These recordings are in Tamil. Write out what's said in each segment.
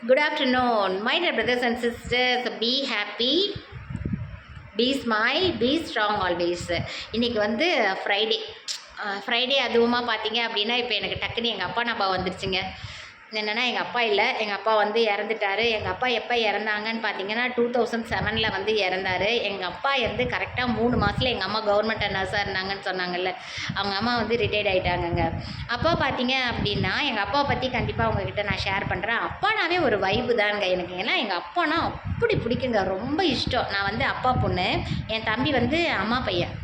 Good afternoon, my dear brothers and sisters. Be happy, be smile, be strong always. இன்னைக்கு வந்து ஃப்ரைடே அதுவுமா பார்த்தீங்க அப்படின்னா இப்போ எனக்கு டக்குன்னு எங்கள் அப்பா ஞாபகம் வந்துருச்சுங்க. என்னென்னா எங்கள் அப்பா இல்லை, எங்கள் அப்பா வந்து இறந்துட்டார். எங்கள் அப்பா எப்போ இறந்தாங்கன்னு பார்த்தீங்கன்னா 2007 வந்து இறந்தார். எங்கள் அப்பா இருந்து கரெக்டாக 3 மாதத்தில் எங்கள் அம்மா கவர்மெண்ட் நர்ஸாக இருந்தாங்கன்னு சொன்னாங்கல்ல, அவங்க அம்மா வந்து ரிட்டையர்ட் ஆகிட்டாங்கங்க. அப்பா பார்த்தீங்க அப்படின்னா எங்கள் அப்பாவை பற்றி கண்டிப்பாக உங்ககிட்ட நான் ஷேர் பண்ணுறேன். அப்பானாவே ஒரு வைப்பு தானுங்க எனக்கு. ஏன்னா எங்கள் அப்பானா அப்படி பிடிக்குங்க, ரொம்ப இஷ்டம். நான் வந்து அப்பா பொண்ணு, என் தம்பி வந்து அம்மா பையன்,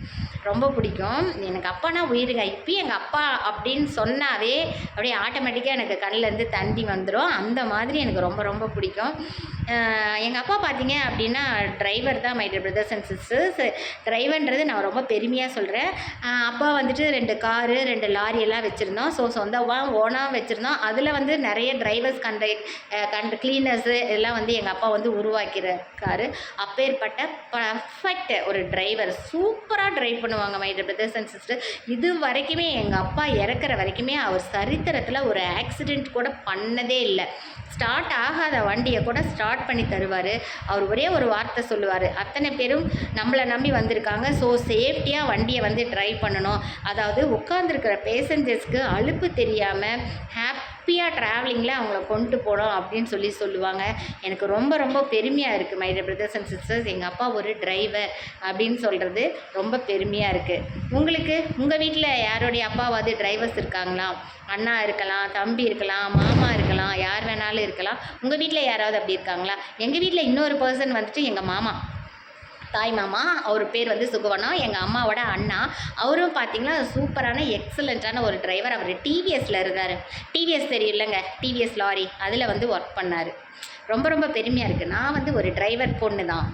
ரொம்ப பிடிக்கும். எனக்கு அப்பானா உயிருங்க. இப்போயும் எங்கள் அப்பா அப்படின்னு சொன்னாவே அப்படியே ஆட்டோமேட்டிக்காக எனக்கு கண்ணிலேருந்து தண்ணி வந்துடும். அந்த மாதிரி எனக்கு ரொம்ப ரொம்ப பிடிக்கும். எங்கள் அப்பா பார்த்தீங்க அப்படின்னா டிரைவர் தான், my dear brothers and sisters. டிரைவர்ன்றது நான் ரொம்ப பெருமையாக சொல்கிறேன். அப்பா வந்துட்டு 2 காரு 2 லாரி எல்லாம் வச்சுருந்தோம். ஸோ சொந்தமாக ஓனாக வச்சுருந்தோம். அதில் வந்து நிறைய டிரைவர்ஸ் கிளீனர்ஸு எல்லாம் வந்து எங்கள் அப்பா வந்து உருவாக்கியிருக்காரு. அப்பேற்பட்ட பர்ஃபெக்ட் ஒரு டிரைவர், சூப்பராக ட்ரைவ் பண்ணுவாங்க my dear brothers and sister. இது வரைக்குமே எங்கள் அப்பா இறக்குற வரைக்குமே அவர் சரித்திரத்தில் ஒரு ஆக்சிடெண்ட் கூட பண்ணதே இல்லை. ஸ்டார்ட் ஆகாத வண்டியை கூட ஸ்டார்ட் பண்ணி தருவார். அவர் ஒரே ஒரு வார்த்தை சொல்லுவார், அத்தனை பேரும் நம்மளை நம்பி வந்திருக்காங்க, ஸோ சேஃப்டியாக வண்டியை வந்து ட்ரைவ் பண்ணணும். அதாவது உட்காந்துருக்கிற பேசஞ்சர்ஸ்க்கு அலுப்பு தெரியாமல் ஹாப்பியாக ட்ராவலிங்கில் அவங்கள கொண்டு போகணும் அப்படின்னு சொல்லுவாங்க. எனக்கு ரொம்ப ரொம்ப பெருமையாக இருக்குது my dear brothers and sisters. எங்கள் அப்பா ஒரு டிரைவர் அப்படின்னு சொல்கிறது ரொம்ப பெருமையாக இருக்குது. உங்களுக்கு உங்கள் வீட்டில் யாருடைய அப்பாவாவது டிரைவர்ஸ் இருக்காங்களா? அண்ணா இருக்கலாம், தம்பி இருக்கலாம், மாமா இருக்கலாம், யார் வேணாலும் இருக்கலாம். உங்கள் வீட்டில் யாராவது அப்படி இருக்காங்களா? எங்கள் வீட்டில் இன்னொரு பர்சன் வந்துட்டு எங்கள் மாமா, தாய் மாமா. அவர் பேர் வந்து சுகவனா, எங்கள் அம்மாவோட அண்ணா. அவரும் பார்த்திங்கன்னா சூப்பரான எக்ஸலண்ட்டான ஒரு டிரைவர். அவர் டிவிஎஸில் இருந்தார். டிவிஎஸ் தெரியும்லங்க, டிவிஎஸ் லாரி, அதில் வந்து ஒர்க் பண்ணார். ரொம்ப ரொம்ப பெருமையாக இருக்குது. நான் வந்து ஒரு டிரைவர் பொண்ணு தான்.